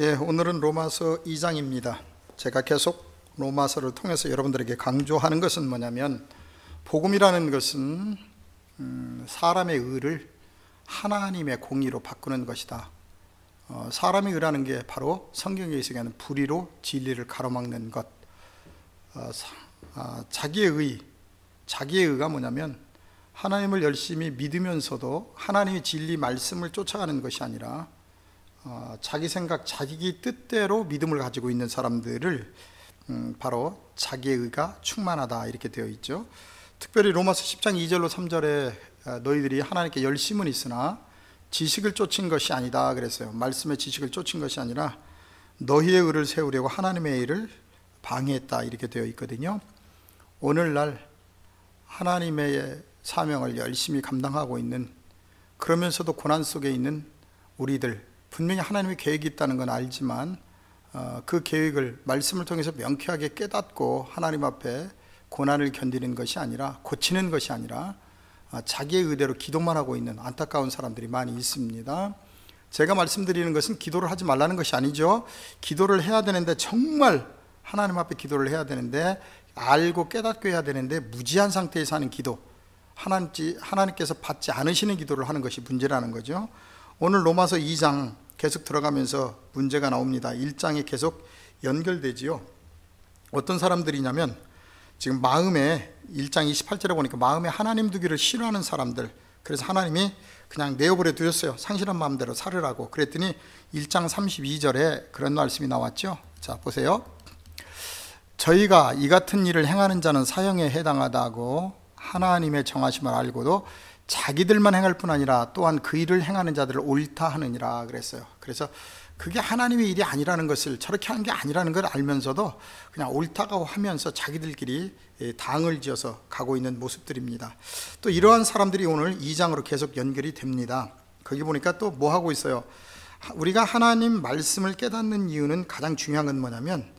오늘은 로마서 2장입니다. 제가 계속 로마서를 통해서 여러분들에게 강조하는 것은 뭐냐면, 복음이라는 것은 사람의 의를 하나님의 공의로 바꾸는 것이다. 사람의 의라는 게 바로 성경에 얘기하는 불의로 진리를 가로막는 것. 자기의 의가 뭐냐면, 하나님을 열심히 믿으면서도 하나님의 진리 말씀을 쫓아가는 것이 아니라 자기 생각, 자기 뜻대로 믿음을 가지고 있는 사람들을 바로 자기의 의가 충만하다 이렇게 되어 있죠. 특별히 로마서 10장 2절로 3절에 너희들이 하나님께 열심은 있으나 지식을 쫓은 것이 아니다 그랬어요. 말씀의 지식을 쫓은 것이 아니라 너희의 의를 세우려고 하나님의 의를 방해했다 이렇게 되어 있거든요. 오늘날 하나님의 사명을 열심히 감당하고 있는, 그러면서도 고난 속에 있는 우리들, 분명히 하나님의 계획이 있다는 건 알지만 그 계획을 말씀을 통해서 명쾌하게 깨닫고 하나님 앞에 고난을 견디는 것이 아니라, 고치는 것이 아니라 자기의 의대로 기도만 하고 있는 안타까운 사람들이 많이 있습니다. 제가 말씀드리는 것은 기도를 하지 말라는 것이 아니죠. 기도를 해야 되는데, 정말 하나님 앞에 기도를 해야 되는데, 알고 깨닫고 해야 되는데 무지한 상태에서 하는 기도, 하나님께서 받지 않으시는 기도를 하는 것이 문제라는 거죠. 오늘 로마서 2장 계속 들어가면서 문제가 나옵니다. 1장에 계속 연결되지요. 어떤 사람들이냐면, 지금 마음에 1장 28절에 보니까 마음에 하나님 두기를 싫어하는 사람들, 그래서 하나님이 그냥 내어버려 두셨어요. 상실한 마음대로 살으라고. 그랬더니 1장 32절에 그런 말씀이 나왔죠. 자, 보세요. 저희가 이 같은 일을 행하는 자는 사형에 해당하다고 하나님의 정하심을 알고도 자기들만 행할 뿐 아니라 또한 그 일을 행하는 자들을 옳다 하느니라 그랬어요. 그래서 그게 하나님의 일이 아니라는 것을, 저렇게 하는 게 아니라는 걸 알면서도 그냥 옳다고 하면서 자기들끼리 당을 지어서 가고 있는 모습들입니다. 또 이러한 사람들이 오늘 2장으로 계속 연결이 됩니다. 거기 보니까 또 뭐 하고 있어요. 우리가 하나님 말씀을 깨닫는 이유는, 가장 중요한 건 뭐냐면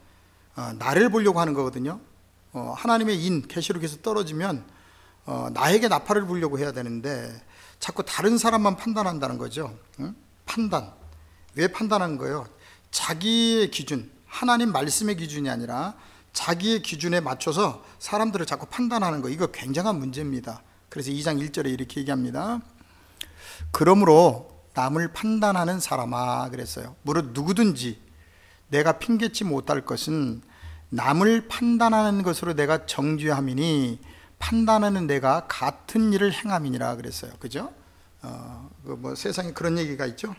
나를 보려고 하는 거거든요. 하나님의 인, 계시록에서 떨어지면 나에게 나팔을 불려고 해야 되는데 자꾸 다른 사람만 판단한다는 거죠. 판단. 왜 판단한 거예요? 자기의 기준, 하나님 말씀의 기준이 아니라 자기의 기준에 맞춰서 사람들을 자꾸 판단하는 거, 이거 굉장한 문제입니다. 그래서 2장 1절에 이렇게 얘기합니다. 그러므로 남을 판단하는 사람아 그랬어요. 무릇 누구든지 내가 핑계치 못할 것은 남을 판단하는 것으로 내가 정죄함이니 판단하는 내가 같은 일을 행함이니라 그랬어요. 그죠? 세상에 그런 얘기가 있죠.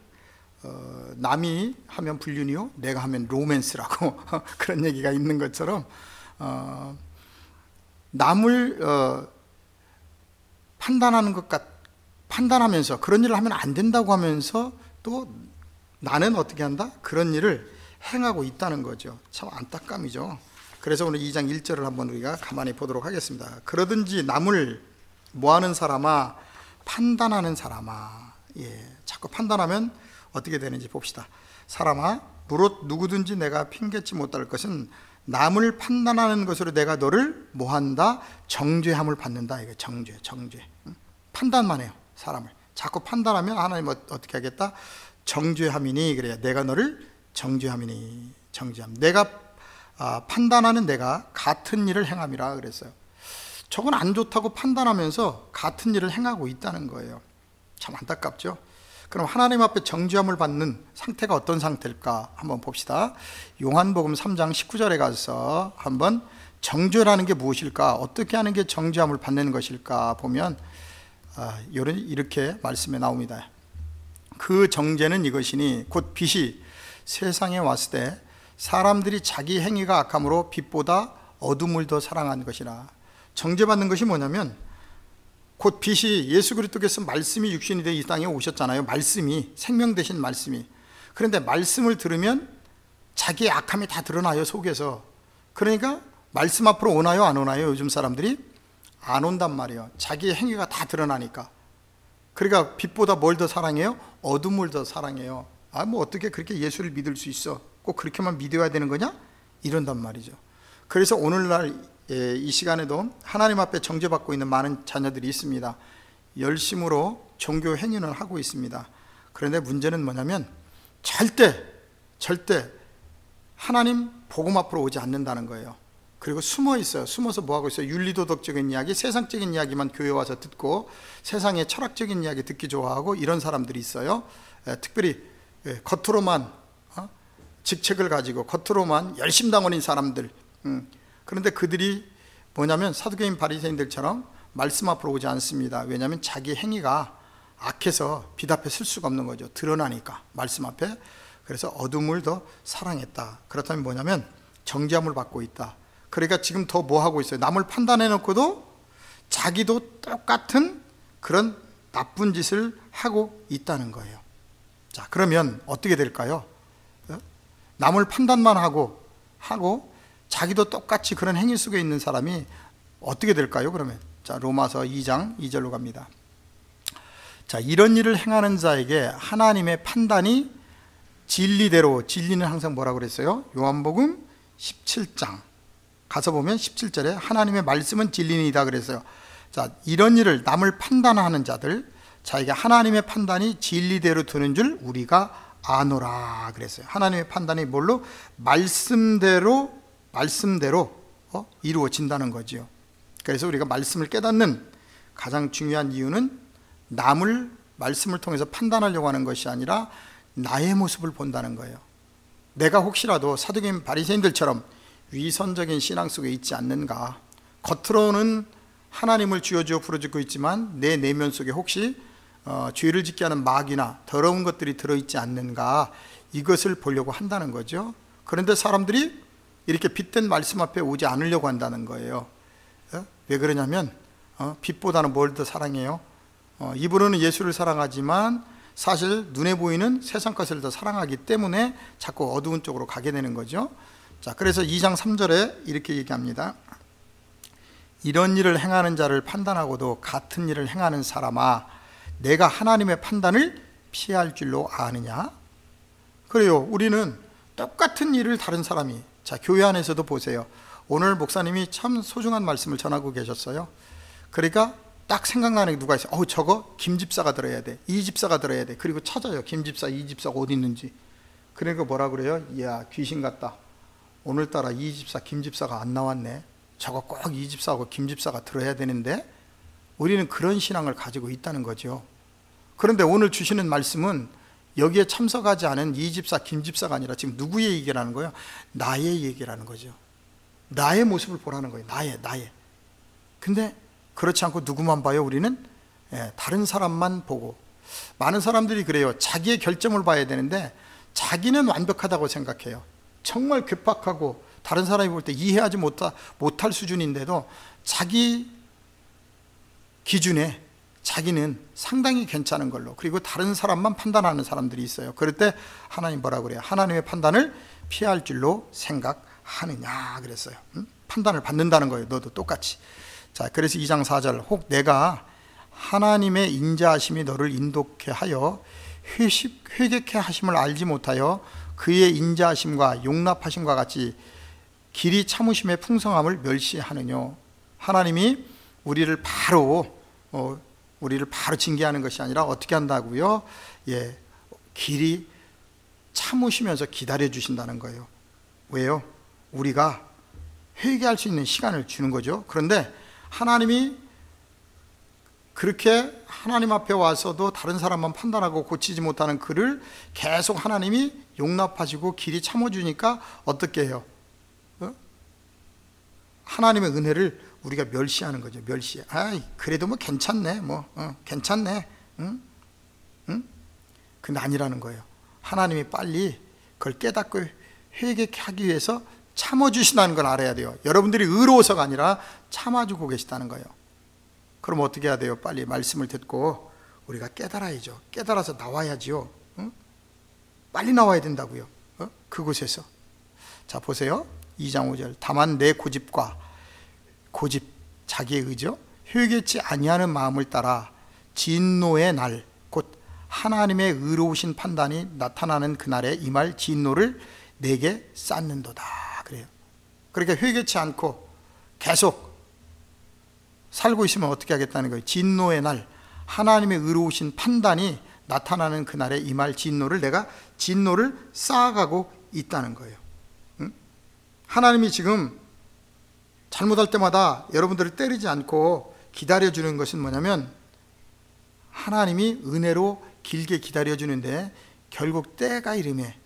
남이 하면 불륜이요, 내가 하면 로맨스라고 그런 얘기가 있는 것처럼 남을 판단하는 판단하면서 그런 일을 하면 안 된다고 하면서 또 나는 어떻게 한다? 그런 일을 행하고 있다는 거죠. 참 안타까움이죠. 그래서 오늘 2장 1절을 한번 우리가 가만히 보도록 하겠습니다. 그러든지 남을 뭐하는 사람아, 판단하는 사람아. 자꾸 판단하면 어떻게 되는지 봅시다. 사람아, 무릇 누구든지 내가 핑계치 못할 것은 남을 판단하는 것으로 내가 너를 뭐한다? 정죄함을 받는다. 이거 정죄. 판단만 해요. 사람을 자꾸 판단하면 하나님 어떻게 하겠다? 정죄함이니, 그래야 내가 너를 정죄함이니, 정죄함. 내가 판단하는 내가 같은 일을 행함이라 그랬어요. 저건 안 좋다고 판단하면서 같은 일을 행하고 있다는 거예요. 참 안타깝죠. 그럼 하나님 앞에 정죄함을 받는 상태가 어떤 상태일까 한번 봅시다. 요한복음 3장 19절에 가서 한번 정죄라는 게 무엇일까, 어떻게 하는 게 정죄함을 받는 것일까 보면 이렇게 말씀에 나옵니다. 그 정죄는 이것이니 곧 빛이 세상에 왔을 때 사람들이 자기 행위가 악함으로 빛보다 어둠을 더 사랑한 것이라. 정죄받는 것이 뭐냐면, 곧 빛이 예수 그리스도께서 말씀이 육신이 되어 이 땅에 오셨잖아요. 말씀이, 생명 되신 말씀이. 그런데 말씀을 들으면 자기의 악함이 다 드러나요, 속에서. 그러니까 말씀 앞으로 오나요, 안 오나요? 요즘 사람들이 안 온단 말이에요. 자기의 행위가 다 드러나니까. 그러니까 빛보다 뭘 더 사랑해요? 어둠을 더 사랑해요. 어떻게 그렇게 예수를 믿을 수 있어? 꼭 그렇게만 믿어야 되는 거냐? 이런단 말이죠. 그래서 오늘날 이 시간에도 하나님 앞에 정죄받고 있는 많은 자녀들이 있습니다. 열심으로 종교 행위를 하고 있습니다. 그런데 문제는 뭐냐면, 절대 절대 하나님 복음 앞으로 오지 않는다는 거예요. 그리고 숨어 있어요. 숨어서 뭐 하고 있어요? 윤리도덕적인 이야기, 세상적인 이야기만 교회 와서 듣고 세상의 철학적인 이야기 듣기 좋아하고 이런 사람들이 있어요. 특별히 겉으로만 직책을 가지고 겉으로만 열심당원인 사람들. 그런데 그들이 뭐냐면 사두개인 바리새인들처럼 말씀 앞으로 오지 않습니다. 왜냐하면 자기 행위가 악해서 빛 앞에 설 수가 없는 거죠. 드러나니까 말씀 앞에. 그래서 어둠을 더 사랑했다. 그렇다면 뭐냐면 정죄함을 받고 있다. 그러니까 지금 더 뭐 하고 있어요? 남을 판단해 놓고도 자기도 똑같은 그런 나쁜 짓을 하고 있다는 거예요. 자, 그러면 어떻게 될까요? 남을 판단만 하고 자기도 똑같이 그런 행위 속에 있는 사람이 어떻게 될까요? 그러면 자, 로마서 2장 2절로 갑니다. 자, 이런 일을 행하는 자에게 하나님의 판단이 진리대로, 진리는 항상 뭐라고 그랬어요? 요한복음 17장 가서 보면 17절에 하나님의 말씀은 진리이다 그랬어요. 자, 이런 일을 남을 판단하는 자들, 자에게 하나님의 판단이 진리대로 되는 줄 우리가 아노라 그랬어요. 하나님의 판단이 뭘로? 말씀대로 이루어진다는 거지요. 그래서 우리가 말씀을 깨닫는 가장 중요한 이유는 남을 말씀을 통해서 판단하려고 하는 것이 아니라 나의 모습을 본다는 거예요. 내가 혹시라도 사두개인 바리새인들처럼 위선적인 신앙 속에 있지 않는가? 겉으로는 하나님을 주여 주여 부르짖고 있지만 내 내면 속에 혹시 죄를 짓게 하는 마귀나 더러운 것들이 들어있지 않는가? 이것을 보려고 한다는 거죠. 그런데 사람들이 이렇게 빛된 말씀 앞에 오지 않으려고 한다는 거예요. 왜 그러냐면 빛보다는 뭘 더 사랑해요? 입으로는 예수를 사랑하지만 사실 눈에 보이는 세상 것을 더 사랑하기 때문에 자꾸 어두운 쪽으로 가게 되는 거죠. 자, 그래서 2장 3절에 이렇게 얘기합니다. 이런 일을 행하는 자를 판단하고도 같은 일을 행하는 사람아, 내가 하나님의 판단을 피할 줄로 아느냐? 그래요. 우리는 똑같은 일을 다른 사람이, 자, 교회 안에서도 보세요. 오늘 목사님이 참 소중한 말씀을 전하고 계셨어요. 그러니까 딱 생각나는 게 누가 있어요. 저거 김 집사가 들어야 돼, 이 집사가 들어야 돼. 그리고 찾아요. 김 집사, 이 집사가 어디 있는지. 그러니까 뭐라 그래요? 이야, 귀신 같다. 오늘따라 이 집사, 김 집사가 안 나왔네. 저거 꼭 이 집사하고 김 집사가 들어야 되는데. 우리는 그런 신앙을 가지고 있다는 거죠. 그런데 오늘 주시는 말씀은 여기에 참석하지 않은 이 집사, 김 집사가 아니라 지금 누구의 얘기라는 거예요? 나의 얘기라는 거죠. 나의 모습을 보라는 거예요. 나의. 근데 그렇지 않고 누구만 봐요? 우리는 다른 사람만 보고. 많은 사람들이 그래요. 자기의 결점을 봐야 되는데 자기는 완벽하다고 생각해요. 정말 괴팍하고 다른 사람이 볼 때 이해하지 못할 수준인데도 자기 기준에 자기는 상당히 괜찮은 걸로, 그리고 다른 사람만 판단하는 사람들이 있어요. 그럴 때 하나님 뭐라고 그래요? 하나님의 판단을 피할 줄로 생각하느냐 그랬어요. 판단을 받는다는 거예요. 너도 똑같이. 자, 그래서 2장 4절, 혹 내가 하나님의 인자하심이 너를 인도케 하여 회개케 하심을 알지 못하여 그의 인자하심과 용납하심과 같이 길이 참으심의 풍성함을 멸시하느뇨. 하나님이 우리를 바로 징계하는 것이 아니라 어떻게 한다고요? 길이 참으시면서 기다려 주신다는 거예요. 왜요? 우리가 회개할 수 있는 시간을 주는 거죠. 그런데 하나님이 그렇게 하나님 앞에 와서도 다른 사람만 판단하고 고치지 못하는 그를 계속 하나님이 용납하시고 길이 참아주니까 어떻게 해요? 하나님의 은혜를 우리가 멸시하는 거죠. 멸시. 그래도 뭐 괜찮네. 괜찮네. 응? 근데 아니라는 거예요. 하나님이 빨리 그걸 깨닫고 회개케 하기 위해서 참아주신다는 걸 알아야 돼요. 여러분들이 의로워서가 아니라 참아주고 계시다는 거예요. 그럼 어떻게 해야 돼요? 빨리 말씀을 듣고 우리가 깨달아야죠. 깨달아서 나와야지요. 응? 빨리 나와야 된다고요. 그곳에서. 자, 보세요. 2장 5절. 다만 내 고집, 자기의 의죠, 회개치 아니하는 마음을 따라 진노의 날, 곧 하나님의 의로우신 판단이 나타나는 그날에 임할 진노를 내게 쌓는도다 그래요. 그러니까 회개치 않고 계속 살고 있으면 어떻게 하겠다는 거예요? 진노의 날, 하나님의 의로우신 판단이 나타나는 그날에 임할 진노를 내가 진노를 쌓아가고 있다는 거예요. 응? 하나님이 지금 잘못할 때마다 여러분들을 때리지 않고 기다려주는 것은 뭐냐면, 하나님이 은혜로 길게 기다려주는데 결국 때가 이름에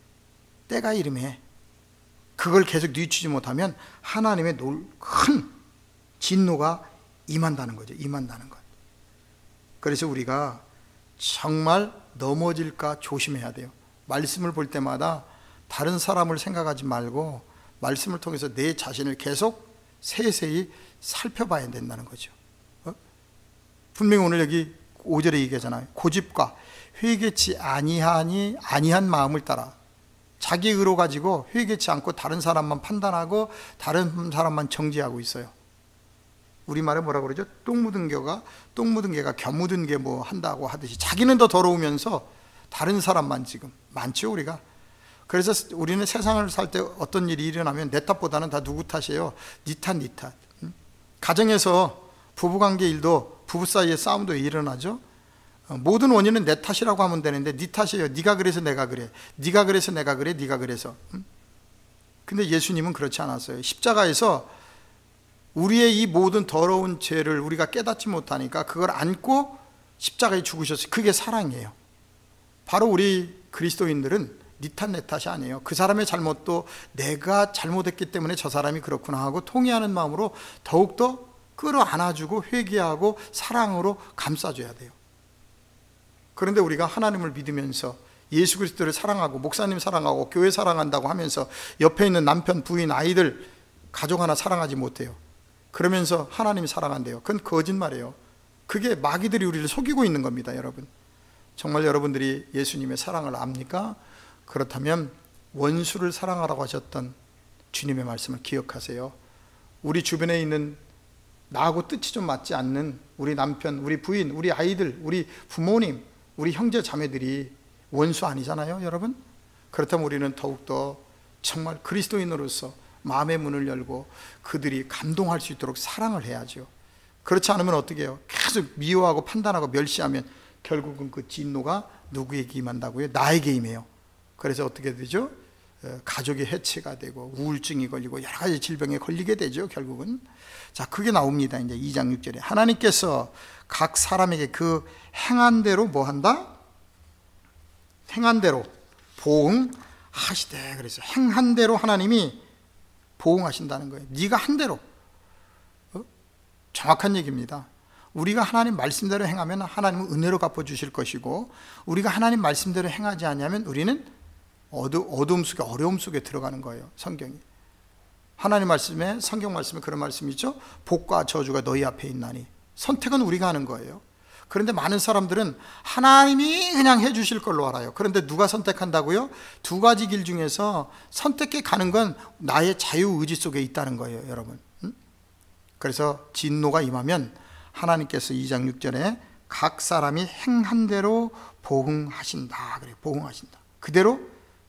그걸 계속 늦추지 못하면 하나님의 큰 진노가 임한다는 거죠. 임한다는 것. 그래서 우리가 정말 넘어질까 조심해야 돼요. 말씀을 볼 때마다 다른 사람을 생각하지 말고 말씀을 통해서 내 자신을 계속 세세히 살펴봐야 된다는 거죠. 분명히 오늘 여기 5절에 얘기하잖아요. 고집과 회개치 아니한 마음을 따라, 자기 의로 가지고 회개치 않고 다른 사람만 판단하고 다른 사람만 정죄하고 있어요. 우리말에 뭐라고 그러죠? 똥 묻은 개가 겨 묻은 게 뭐 한다고 하듯이 자기는 더 더러우면서 다른 사람만 지금 많죠, 우리가. 그래서 우리는 세상을 살 때 어떤 일이 일어나면 내 탓보다는 다 누구 탓이에요? 니 탓, 니 탓. 가정에서 부부관계 일도, 부부 사이에 싸움도 일어나죠. 모든 원인은 내 탓이라고 하면 되는데 네 탓이에요. 네가 그래서 내가 그래, 네가 그래서 내가 그래, 네가 그래서. 근데 예수님은 그렇지 않았어요. 십자가에서 우리의 이 모든 더러운 죄를 우리가 깨닫지 못하니까 그걸 안고 십자가에 죽으셨어요. 그게 사랑이에요. 바로 우리 그리스도인들은 네 탓 내 탓이 아니에요. 그 사람의 잘못도 내가 잘못했기 때문에 저 사람이 그렇구나 하고 통회하는 마음으로 더욱더 끌어안아주고 회개하고 사랑으로 감싸줘야 돼요. 그런데 우리가 하나님을 믿으면서 예수 그리스도를 사랑하고 목사님 사랑하고 교회 사랑한다고 하면서 옆에 있는 남편, 부인, 아이들, 가족 하나 사랑하지 못해요. 그러면서 하나님이 사랑한대요. 그건 거짓말이에요. 그게 마귀들이 우리를 속이고 있는 겁니다, 여러분. 정말 여러분들이 예수님의 사랑을 압니까? 그렇다면 원수를 사랑하라고 하셨던 주님의 말씀을 기억하세요. 우리 주변에 있는 나하고 뜻이 좀 맞지 않는 우리 남편, 우리 부인, 우리 아이들, 우리 부모님, 우리 형제 자매들이 원수 아니잖아요, 여러분. 그렇다면 우리는 더욱더 정말 그리스도인으로서 마음의 문을 열고 그들이 감동할 수 있도록 사랑을 해야죠. 그렇지 않으면 어떻게 해요? 계속 미워하고 판단하고 멸시하면 결국은 그 진노가 누구에게 임한다고요? 나에게 임해요. 그래서 어떻게 되죠? 가족이 해체가 되고 우울증이 걸리고 여러 가지 질병에 걸리게 되죠, 결국은. 자, 그게 나옵니다. 이제 2장 6절에 하나님께서 각 사람에게 그 행한 대로 뭐 한다? 행한 대로 보응하시되. 그래서 행한 대로 하나님이 보응하신다는 거예요. 네가 한 대로. 정확한 얘기입니다. 우리가 하나님 말씀대로 행하면 하나님은 은혜로 갚아주실 것이고, 우리가 하나님 말씀대로 행하지 않으면 우리는 어두움 속에, 어려움 속에 들어가는 거예요. 성경이, 하나님 말씀에, 성경 말씀에 그런 말씀이 있죠. 복과 저주가 너희 앞에 있나니. 선택은 우리가 하는 거예요. 그런데 많은 사람들은 하나님이 그냥 해주실 걸로 알아요. 그런데 누가 선택한다고요? 두 가지 길 중에서 선택해 가는 건 나의 자유의지 속에 있다는 거예요, 여러분. 그래서 진노가 임하면 하나님께서 2장 6절에 각 사람이 행한 대로 보응하신다. 그래, 보응하신다. 그대로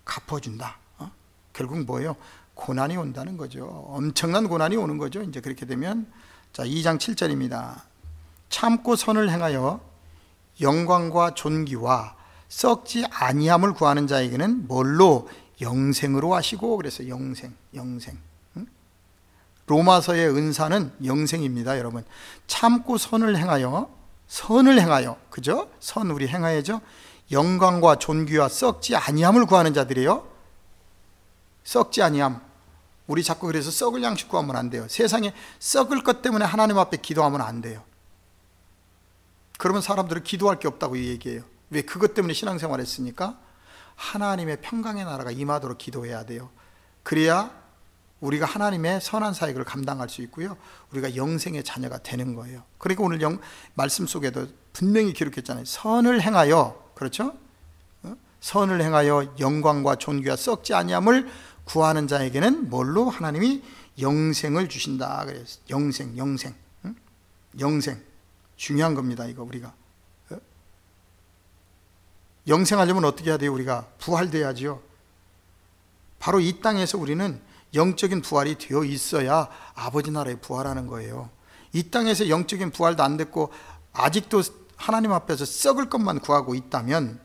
갚아준다. 결국 뭐예요? 고난이 온다는 거죠. 엄청난 고난이 오는 거죠. 이제 그렇게 되면, 자, 2장 7절입니다. 참고 선을 행하여 영광과 존귀와 썩지 아니함을 구하는 자에게는 뭘로? 영생으로 하시고. 그래서 영생. 로마서의 은사는 영생입니다, 여러분. 참고 선을 행하여, 그죠? 선 우리 행하야죠. 영광과 존귀와 썩지 아니함을 구하는 자들이에요. 썩지 아니함. 우리 자꾸 그래서 썩을 양식 구하면 안 돼요. 세상에 썩을 것 때문에 하나님 앞에 기도하면 안 돼요. 그러면 사람들은 기도할 게 없다고 얘기해요. 왜? 그것 때문에 신앙생활 했으니까. 하나님의 평강의 나라가 임하도록 기도해야 돼요. 그래야 우리가 하나님의 선한 사역을 감당할 수 있고요, 우리가 영생의 자녀가 되는 거예요. 그러니까 오늘 말씀 속에도 분명히 기록했잖아요. 선을 행하여, 그렇죠? 선을 행하여 영광과 존귀와 썩지 아니함을 구하는 자에게는 뭘로? 하나님이 영생을 주신다. 그래서 영생. 영생 중요한 겁니다. 이거 우리가 영생하려면 어떻게 해야 돼요? 우리가 부활돼야지요. 바로 이 땅에서 우리는 영적인 부활이 되어 있어야 아버지 나라에 부활하는 거예요. 이 땅에서 영적인 부활도 안 됐고 아직도 하나님 앞에서 썩을 것만 구하고 있다면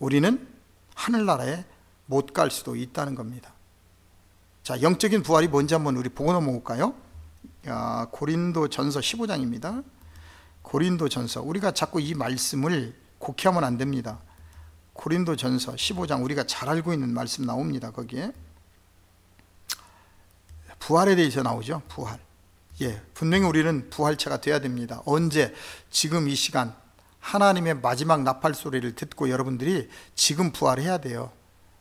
우리는 하늘나라에 못 갈 수도 있다는 겁니다. 자, 영적인 부활이 뭔지 한번 우리 보고 넘어올까요? 고린도전서 15장입니다. 고린도전서, 우리가 자꾸 이 말씀을 곡해하면 안 됩니다. 고린도전서 15장, 우리가 잘 알고 있는 말씀 나옵니다. 거기에 부활에 대해서 나오죠. 부활. 분명히 우리는 부활체가 돼야 됩니다. 언제? 지금 이 시간 하나님의 마지막 나팔 소리를 듣고 여러분들이 지금 부활해야 돼요.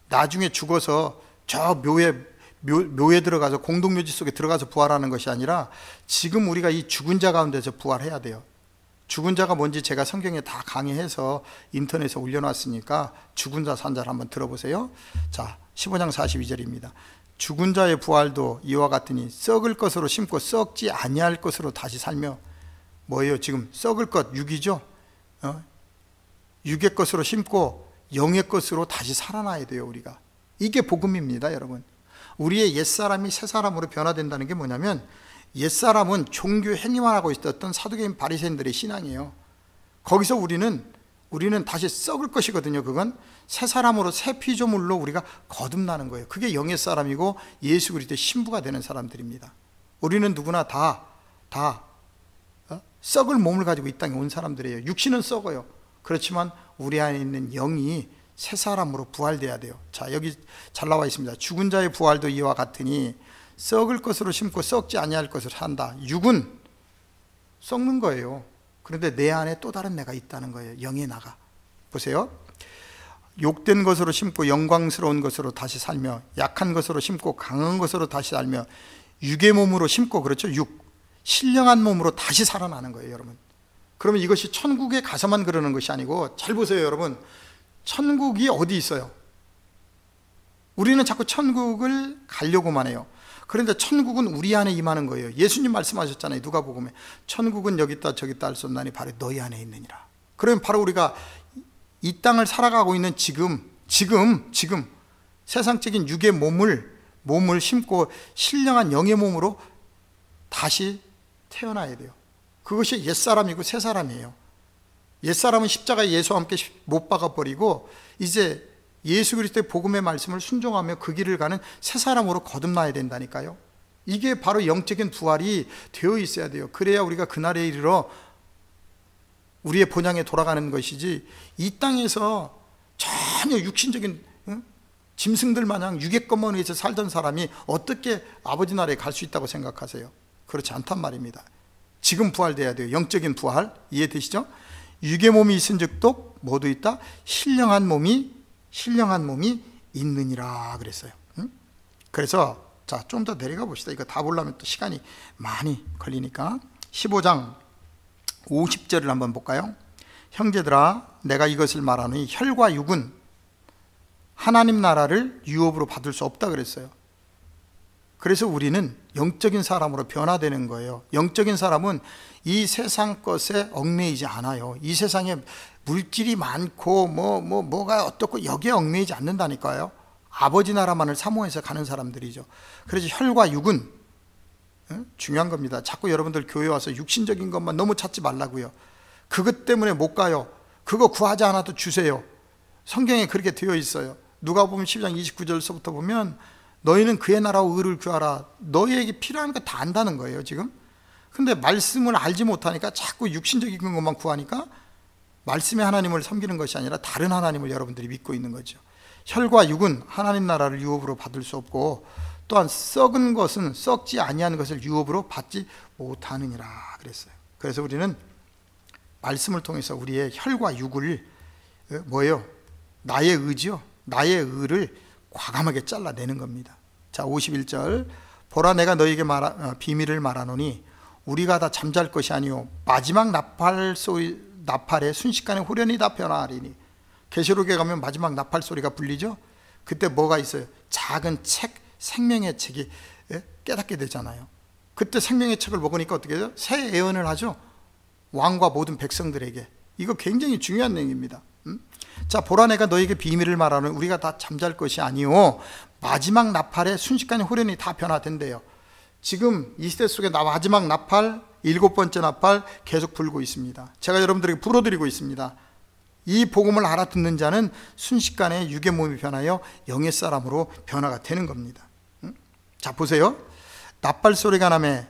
나중에 죽어서 저 묘에 들어가서 공동묘지 속에 들어가서 부활하는 것이 아니라 지금 우리가 이 죽은 자 가운데서 부활해야 돼요. 죽은 자가 뭔지 제가 성경에 다 강의해서 인터넷에 올려놨으니까 죽은 자 산 자를 한번 들어보세요. 자, 15장 42절입니다. 죽은 자의 부활도 이와 같으니 썩을 것으로 심고 썩지 아니할 것으로 다시 살며, 뭐예요? 지금 썩을 것 육이죠. 육의 것으로 심고 영의 것으로 다시 살아나야 돼요. 우리가 이게 복음입니다. 여러분, 우리의 옛사람이 새사람으로 변화된다는 게 뭐냐면, 옛사람은 종교 행위만 하고 있었던 사두개인 바리새인들의 신앙이에요. 거기서 우리는 다시 썩을 것이거든요. 그건 새 사람으로 새 피조물로 우리가 거듭나는 거예요. 그게 영의 사람이고 예수 그리스도의 신부가 되는 사람들입니다. 우리는 누구나 다 썩을 몸을 가지고 이 땅에 온 사람들이에요. 육신은 썩어요. 그렇지만 우리 안에 있는 영이 새 사람으로 부활돼야 돼요. 자, 여기 잘 나와 있습니다. 죽은 자의 부활도 이와 같으니 썩을 것으로 심고 썩지 아니할 것을 한다. 육은 썩는 거예요. 그런데 내 안에 또 다른 내가 있다는 거예요. 영의 나가. 보세요. 욕된 것으로 심고 영광스러운 것으로 다시 살며, 약한 것으로 심고 강한 것으로 다시 살며, 육의 몸으로 심고, 그렇죠? 신령한 몸으로 다시 살아나는 거예요. 여러분, 그러면 이것이 천국에 가서만 그러는 것이 아니고, 잘 보세요. 여러분, 천국이 어디 있어요? 우리는 자꾸 천국을 가려고만 해요. 그런데 천국은 우리 안에 임하는 거예요. 예수님 말씀하셨잖아요. 누가복음에 천국은 여기 있다 저기 있다 할 수 없나니 바로 너희 안에 있느니라. 그러면 바로 우리가 이 땅을 살아가고 있는 지금 세상적인 육의 몸을 심고 신령한 영의 몸으로 다시 태어나야 돼요. 그것이 옛사람이고 새사람이에요. 옛사람은 십자가에 예수와 함께 못 박아버리고 이제 예수 그리스도의 복음의 말씀을 순종하며 그 길을 가는 새 사람으로 거듭나야 된다니까요. 이게 바로 영적인 부활이 되어 있어야 돼요. 그래야 우리가 그날에 이르러 우리의 본향에 돌아가는 것이지, 이 땅에서 전혀 육신적인 짐승들 마냥 육의 것만 위해서 살던 사람이 어떻게 아버지 나라에 갈 수 있다고 생각하세요? 그렇지 않단 말입니다. 지금 부활돼야 돼요. 영적인 부활. 이해되시죠? 육의 몸이 있은 적도 모두 있다. 신령한 몸이 있느니라 그랬어요. 그래서 자, 좀 더 내려가 봅시다. 이거 다 보려면 또 시간이 많이 걸리니까 15장 50절을 한번 볼까요? 형제들아, 내가 이것을 말하노니 혈과 육은 하나님 나라를 유업으로 받을 수 없다 그랬어요. 그래서 우리는 영적인 사람으로 변화되는 거예요. 영적인 사람은 이 세상 것에 얽매이지 않아요. 이 세상에 물질이 많고 뭐가 어떻고 여기에 얽매이지 않는다니까요. 아버지 나라만을 사모해서 가는 사람들이죠. 그래서 혈과 육은 중요한 겁니다. 자꾸 여러분들 교회 와서 육신적인 것만 너무 찾지 말라고요. 그것 때문에 못 가요. 그거 구하지 않아도 주세요. 성경에 그렇게 되어 있어요. 누가복음 12장 29절서부터 보면 너희는 그의 나라와 의를 구하라. 너희에게 필요한 거 다 안다는 거예요 지금. 근데 말씀을 알지 못하니까 자꾸 육신적인 것만 구하니까 말씀의 하나님을 섬기는 것이 아니라 다른 하나님을 여러분들이 믿고 있는 거죠. 혈과 육은 하나님 나라를 유업으로 받을 수 없고, 또한 썩은 것은 썩지 아니한 것을 유업으로 받지 못하느니라 그랬어요. 그래서 우리는 말씀을 통해서 우리의 혈과 육을 뭐예요? 나의 의지요. 나의 의를 과감하게 잘라내는 겁니다. 자, 51절. 보라, 내가 너희에게 비밀을 말하노니 우리가 다 잠잘 것이 아니요 마지막 나팔에 순식간에 후련히 다 변화하리니. 계시록에 가면 마지막 나팔 소리가 불리죠. 그때 뭐가 있어요? 작은 책, 생명의 책이 깨닫게 되잖아요. 그때 생명의 책을 먹으니까 어떻게 돼요? 새 예언을 하죠. 왕과 모든 백성들에게. 이거 굉장히 중요한 내용입니다. 자, 보라, 내가 너에게 비밀을 말하는 우리가 다 잠잘 것이 아니오 마지막 나팔에 순식간에 후련히 다 변화된대요. 지금 이 시대 속에 마지막 나팔, 7번째 나팔 계속 불고 있습니다. 제가 여러분들에게 불어드리고 있습니다. 이 복음을 알아듣는 자는 순식간에 육의 몸이 변하여 영의 사람으로 변화가 되는 겁니다. 자, 보세요. 나팔 소리가 나매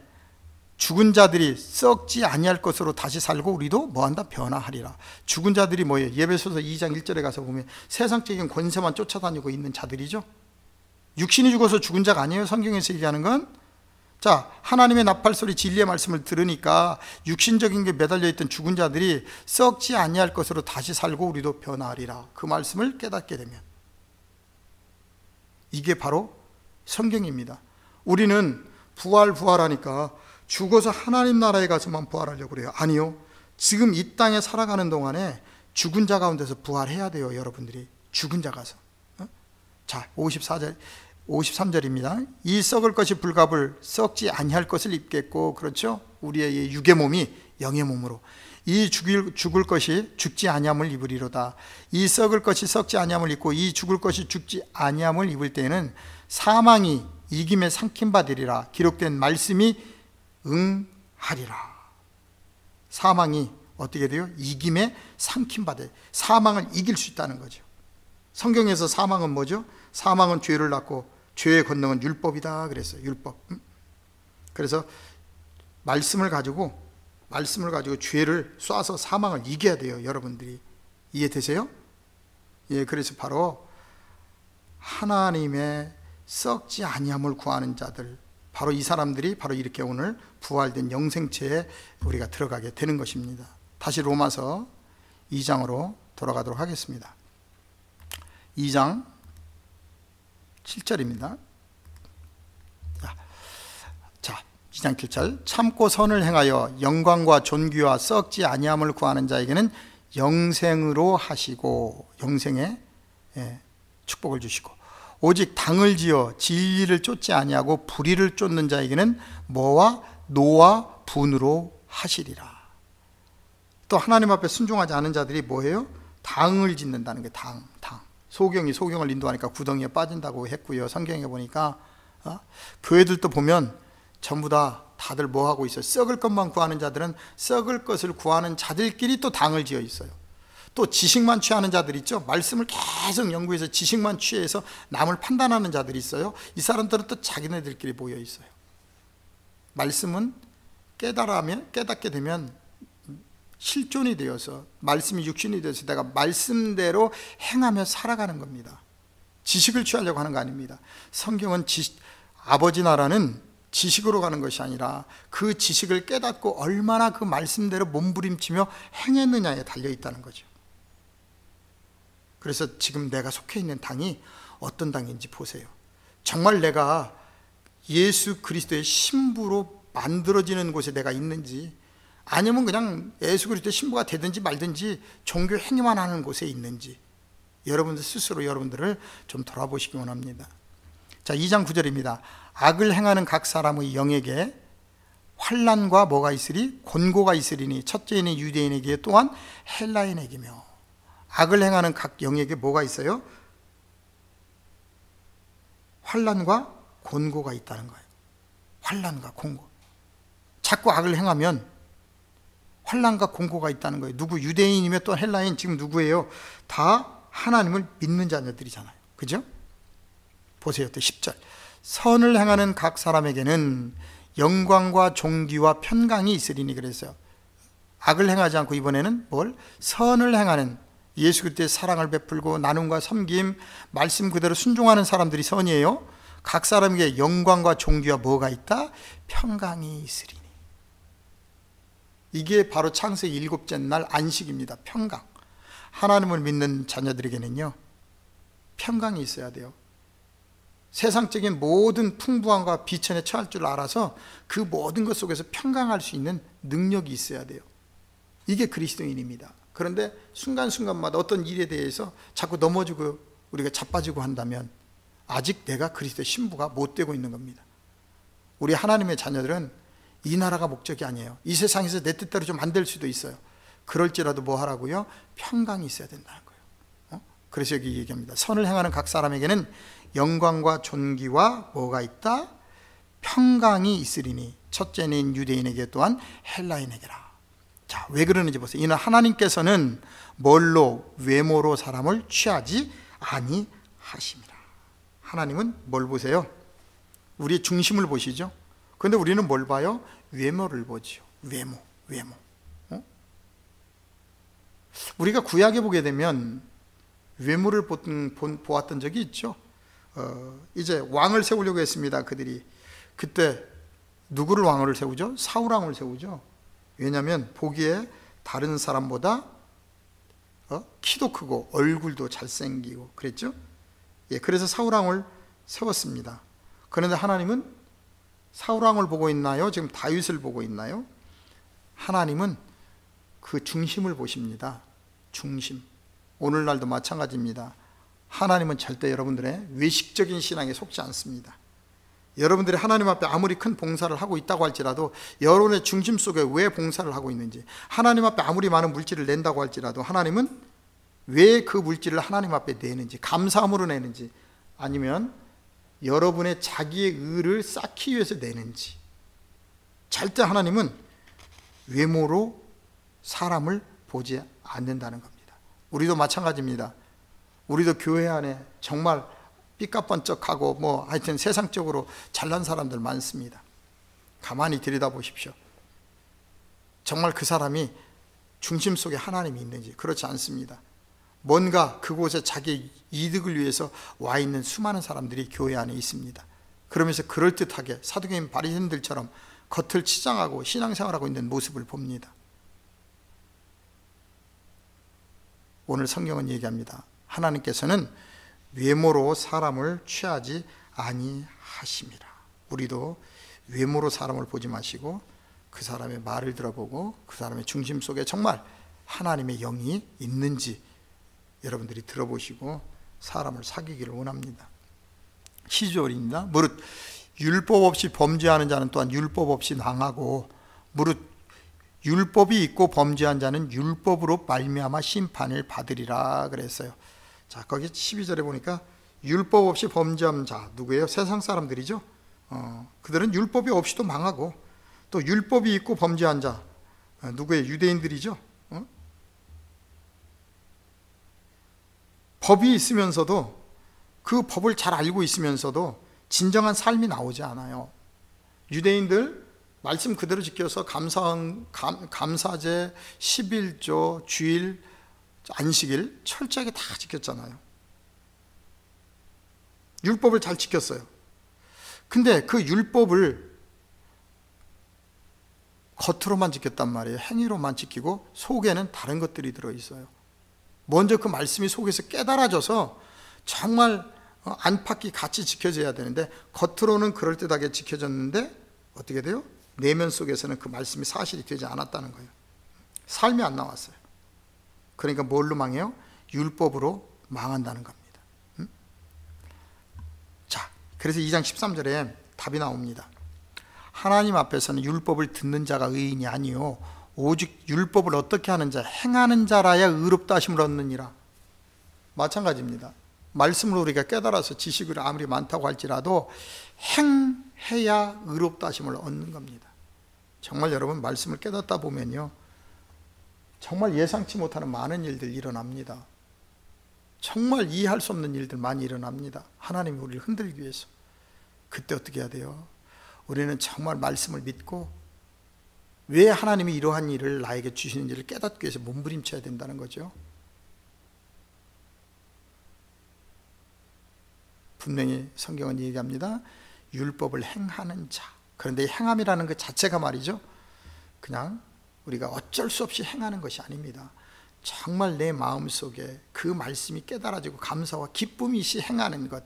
죽은 자들이 썩지 아니할 것으로 다시 살고 우리도 뭐한다? 변화하리라. 죽은 자들이 뭐예요? 예배소서 2장 1절에 가서 보면 세상적인 권세만 쫓아다니고 있는 자들이죠. 육신이 죽어서 죽은 자가 아니에요. 성경에서 얘기하는 건. 자, 하나님의 나팔 소리 진리의 말씀을 들으니까 육신적인 게 매달려 있던 죽은 자들이 썩지 아니할 것으로 다시 살고 우리도 변화하리라. 그 말씀을 깨닫게 되면, 이게 바로 성경입니다. 우리는 부활하니까 죽어서 하나님 나라에 가서만 부활하려고 그래요. 아니요. 지금 이 땅에 살아가는 동안에 죽은 자 가운데서 부활해야 돼요. 여러분들이 죽은 자 가서. 자, 53절입니다. 이 썩을 것이 불갑을 썩지 아니할 것을 입겠고, 그렇죠? 우리의 육의 몸이 영의 몸으로 이 죽을 것이 죽지 아니함을 입으리로다. 이 썩을 것이 썩지 아니함을 입고 이 죽을 것이 죽지 아니함을 입을 때에는 사망이 이김에 삼킴받으리라. 기록된 말씀이 응하리라. 사망이 어떻게 돼요? 이김에 삼킴받아요. 사망을 이길 수 있다는 거죠. 성경에서 사망은 뭐죠? 사망은 죄를 낳고 죄의 권능은 율법이다 그랬어요. 율법. 그래서 말씀을 가지고 죄를 쏴서 사망을 이겨야 돼요. 여러분들이 이해되세요? 예, 그래서 바로 하나님의 썩지 아니함을 구하는 자들, 바로 이 사람들이 바로 이렇게 오늘 부활된 영생체에 우리가 들어가게 되는 것입니다. 다시 로마서 2장으로 돌아가도록 하겠습니다. 2장 7절입니다. 자, 2장 7절. 참고 선을 행하여 영광과 존귀와 썩지 아니함을 구하는 자에게는 영생으로 하시고, 영생의 축복을 주시고, 오직 당을 지어 진리를 쫓지 아니하고 불의를 쫓는 자에게는 뭐와 노와 분으로 하시리라. 또 하나님 앞에 순종하지 않은 자들이 뭐예요? 당을 짓는다는 게 당. 소경을 인도하니까 구덩이에 빠진다고 했고요. 성경에 보니까 교회들도 보면 전부 다들 뭐 하고 있어요? 썩을 것만 구하는 자들은 썩을 것을 구하는 자들끼리 또 당을 지어 있어요. 또 지식만 취하는 자들 있죠. 말씀을 계속 연구해서 지식만 취해서 남을 판단하는 자들이 있어요. 이 사람들은 또 자기네들끼리 모여 있어요. 말씀은 깨닫게 되면 실존이 되어서, 말씀이 육신이 되어서 내가 말씀대로 행하며 살아가는 겁니다. 지식을 취하려고 하는 거 아닙니다. 성경은 아버지 나라는 지식으로 가는 것이 아니라 그 지식을 깨닫고 얼마나 그 말씀대로 몸부림치며 행했느냐에 달려 있다는 거죠. 그래서 지금 내가 속해 있는 당이 어떤 당인지 보세요. 정말 내가 예수 그리스도의 신부로 만들어지는 곳에 내가 있는지, 아니면 그냥 예수 그리스도의 신부가 되든지 말든지 종교 행위만 하는 곳에 있는지, 여러분들 스스로 여러분들을 좀 돌아보시기 원합니다. 자, 2장 9절입니다. 악을 행하는 각 사람의 영에게 환난과 뭐가 있으리? 곤고가 있으리니 첫째인은 유대인에게 또한 헬라인에게며. 악을 행하는 각 영에게 뭐가 있어요? 환난과 곤고가 있다는 거예요. 환난과 곤고. 자꾸 악을 행하면 환난과 곤고가 있다는 거예요. 누구? 유대인이며 또 헬라인, 지금 누구예요? 다 하나님을 믿는 자녀들이잖아요. 그죠? 보세요. 또 10절. 선을 행하는 각 사람에게는 영광과 존귀와 편강이 있으리니 그랬어요. 악을 행하지 않고 이번에는 뭘? 선을 행하는, 예수 그리스도의 사랑을 베풀고 나눔과 섬김, 말씀 그대로 순종하는 사람들이 선이에요. 각 사람에게 영광과 존귀와 뭐가 있다? 평강이 있으리니. 이게 바로 창세기 7째 날 안식입니다. 평강. 하나님을 믿는 자녀들에게는요, 평강이 있어야 돼요. 세상적인 모든 풍부함과 비천에 처할 줄 알아서 그 모든 것 속에서 평강할 수 있는 능력이 있어야 돼요. 이게 그리스도인입니다. 그런데 순간순간마다 어떤 일에 대해서 자꾸 넘어지고 우리가 자빠지고 한다면 아직 내가 그리스도의 신부가 못 되고 있는 겁니다. 우리 하나님의 자녀들은 이 나라가 목적이 아니에요. 이 세상에서 내 뜻대로 좀 안 될 수도 있어요. 그럴지라도 뭐 하라고요? 평강이 있어야 된다는 거예요. 그래서 여기 얘기합니다. 선을 행하는 각 사람에게는 영광과 존귀와 뭐가 있다? 평강이 있으리니 첫째는 유대인에게 또한 헬라인에게라. 자, 왜 그러는지 보세요. 이는 하나님께서는 뭘로? 외모로 사람을 취하지 아니하심이라. 하나님은 뭘 보세요? 우리의 중심을 보시죠. 그런데 우리는 뭘 봐요? 외모를 보죠. 외모. 우리가 구약에 보게 되면 외모를 보았던 적이 있죠. 이제 왕을 세우려고 했습니다. 그들이. 그때 누구를 왕으로 세우죠? 사울 왕을 세우죠. 왜냐하면 보기에 다른 사람보다 키도 크고 얼굴도 잘생기고 그랬죠. 예, 그래서 사울 왕을 세웠습니다. 그런데 하나님은 사울 왕을 보고 있나요? 지금 다윗을 보고 있나요? 하나님은 그 중심을 보십니다. 중심. 오늘날도 마찬가지입니다. 하나님은 절대 여러분들의 외식적인 신앙에 속지 않습니다. 여러분들이 하나님 앞에 아무리 큰 봉사를 하고 있다고 할지라도 여러분의 중심 속에 왜 봉사를 하고 있는지, 하나님 앞에 아무리 많은 물질을 낸다고 할지라도 하나님은 왜 그 물질을 하나님 앞에 내는지, 감사함으로 내는지, 아니면 여러분의 자기의 의를 쌓기 위해서 내는지, 절대 하나님은 외모로 사람을 보지 않는다는 겁니다. 우리도 마찬가지입니다. 우리도 교회 안에 정말 삐까번쩍하고 하여튼 세상적으로 잘난 사람들 많습니다. 가만히 들여다보십시오. 정말 그 사람이 중심 속에 하나님이 있는지. 그렇지 않습니다. 뭔가 그곳에 자기 이득을 위해서 와 있는 수많은 사람들이 교회 안에 있습니다. 그러면서 그럴듯하게 사두개인 바리새인들처럼 겉을 치장하고 신앙생활하고 있는 모습을 봅니다. 오늘 성경은 얘기합니다. 하나님께서는 외모로 사람을 취하지 아니하심이라. 우리도 외모로 사람을 보지 마시고 그 사람의 말을 들어보고 그 사람의 중심 속에 정말 하나님의 영이 있는지 여러분들이 들어보시고 사람을 사귀기를 원합니다. 12절입니다. 무릇 율법 없이 범죄하는 자는 또한 율법 없이 당하고, 무릇 율법이 있고 범죄한 자는 율법으로 말미암아 심판을 받으리라 그랬어요. 자, 거기 12절에 보니까 율법 없이 범죄한 자 누구예요? 세상 사람들이죠. 그들은 율법이 없이도 망하고, 또 율법이 있고 범죄한 자 누구예요? 유대인들이죠. 법이 있으면서도, 그 법을 잘 알고 있으면서도 진정한 삶이 나오지 않아요. 유대인들 말씀 그대로 지켜서 감사제, 11조, 주일, 안식일 철저하게 다 지켰잖아요. 율법을 잘 지켰어요. 근데 그 율법을 겉으로만 지켰단 말이에요. 행위로만 지키고 속에는 다른 것들이 들어있어요. 먼저 그 말씀이 속에서 깨달아져서 정말 안팎이 같이 지켜져야 되는데, 겉으로는 그럴듯하게 지켜졌는데 어떻게 돼요? 내면 속에서는 그 말씀이 사실이 되지 않았다는 거예요. 삶이 안 나왔어요. 그러니까 뭘로 망해요? 율법으로 망한다는 겁니다. 자, 그래서 2장 13절에 답이 나옵니다. 하나님 앞에서는 율법을 듣는 자가 의인이 아니요 오직 율법을 어떻게 하는 자, 행하는 자라야 의롭다 하심을 얻느니라. 마찬가지입니다. 말씀을 우리가 깨달아서 지식을 아무리 많다고 할지라도 행해야 의롭다 하심을 얻는 겁니다. 정말 여러분 말씀을 깨닫다 보면요, 정말 예상치 못하는 많은 일들이 일어납니다. 정말 이해할 수 없는 일들 많이 일어납니다. 하나님이 우리를 흔들기 위해서. 그때 어떻게 해야 돼요? 우리는 정말 말씀을 믿고 왜 하나님이 이러한 일을 나에게 주시는지를 깨닫기 위해서 몸부림쳐야 된다는 거죠. 분명히 성경은 얘기합니다. 율법을 행하는 자. 그런데 이 행함이라는 것 자체가 말이죠, 그냥 우리가 어쩔 수 없이 행하는 것이 아닙니다. 정말 내 마음속에 그 말씀이 깨달아지고 감사와 기쁨이 시 행하는 것,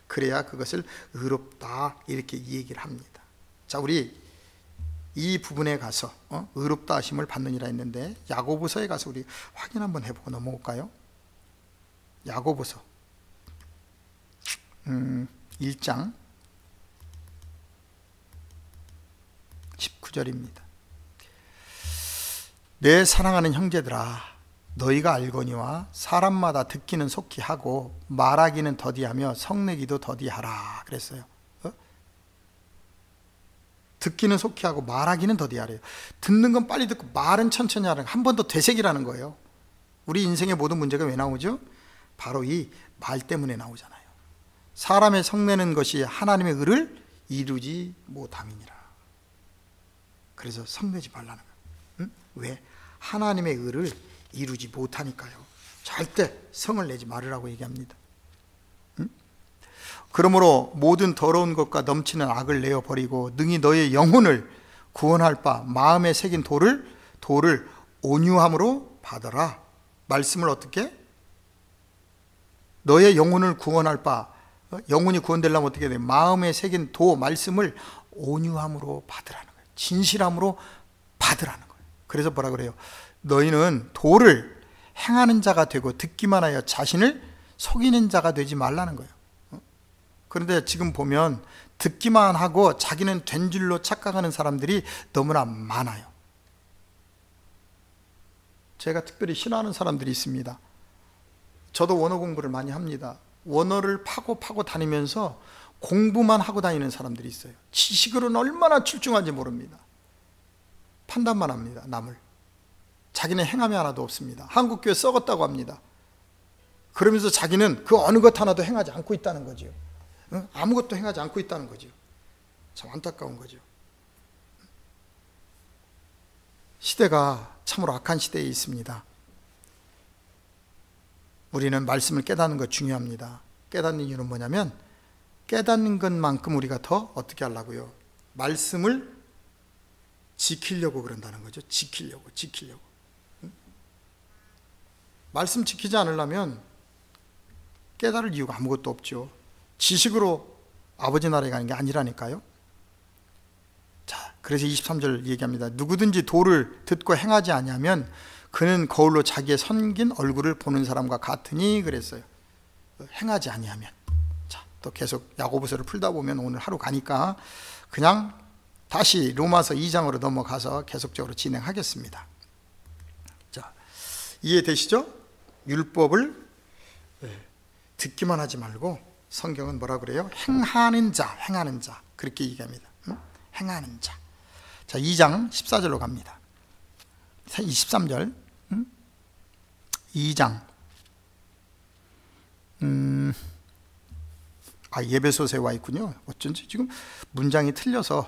그래야 그것을 의롭다 이렇게 얘기를 합니다. 자, 우리 이 부분에 가서 의롭다 하심을 받느니라 했는데, 야고보서에 가서 우리 확인 한번 해보고 넘어올까요? 야고보서 1장 19절입니다. 내 사랑하는 형제들아, 너희가 알거니와 사람마다 듣기는 속히 하고 말하기는 더디하며 성내기도 더디하라 그랬어요. 듣기는 속히 하고 말하기는 더디하래요. 듣는 건 빨리 듣고 말은 천천히 하는, 한 번 더 되새기라는 거예요. 우리 인생의 모든 문제가 왜 나오죠? 바로 이 말 때문에 나오잖아요. 사람의 성내는 것이 하나님의 의를 이루지 못함이니라. 그래서 성내지 말라는 거예요. 응? 왜? 하나님의 의를 이루지 못하니까요. 절대 성을 내지 말으라고 얘기합니다. 응? 그러므로 모든 더러운 것과 넘치는 악을 내어버리고 능히 너의 영혼을 구원할 바 마음에 새긴 돌을 온유함으로 받아라. 말씀을 어떻게? 너의 영혼을 구원할 바, 영혼이 구원되려면 어떻게 돼요? 마음에 새긴 말씀을 온유함으로 받으라는 거예요. 진실함으로 받으라는 거예요. 그래서 뭐라 그래요? 너희는 도를 행하는 자가 되고 듣기만 하여 자신을 속이는 자가 되지 말라는 거예요. 그런데 지금 보면 듣기만 하고 자기는 된 줄로 착각하는 사람들이 너무나 많아요. 제가 특별히 싫어하는 사람들이 있습니다. 저도 원어 공부를 많이 합니다. 원어를 파고 다니면서 공부만 하고 다니는 사람들이 있어요. 지식으로는 얼마나 출중한지 모릅니다. 판단만 합니다. 남을. 자기는 행함이 하나도 없습니다. 한국교회 썩었다고 합니다. 그러면서 자기는 그 어느 것 하나도 행하지 않고 있다는 거죠. 아무것도 행하지 않고 있다는 거죠. 참 안타까운 거죠. 시대가 참으로 악한 시대에 있습니다. 우리는 말씀을 깨닫는 것 중요합니다. 깨닫는 이유는 뭐냐면 깨닫는 것만큼 우리가 더 어떻게 하려고요? 말씀을 지키려고 그런다는 거죠. 지키려고. 말씀 지키지 않으려면 깨달을 이유가 아무것도 없죠. 지식으로 아버지 나라에 가는 게 아니라니까요. 자, 그래서 23절 얘기합니다. 누구든지 도를 듣고 행하지 아니하면 그는 거울로 자기의 섬긴 얼굴을 보는 사람과 같으니 그랬어요. 행하지 아니하면. 자, 또 계속 야고보서를 풀다 보면 오늘 하루 가니까 그냥 다시 로마서 2장으로 넘어가서 계속적으로 진행하겠습니다. 자, 이해되시죠? 율법을 듣기만 하지 말고 성경은 뭐라 그래요? 행하는 자 그렇게 얘기합니다. 행하는 자. 자, 2장 14절로 갑니다. 23절 2장 예배소서에 와 있군요. 어쩐지 지금 문장이 틀려서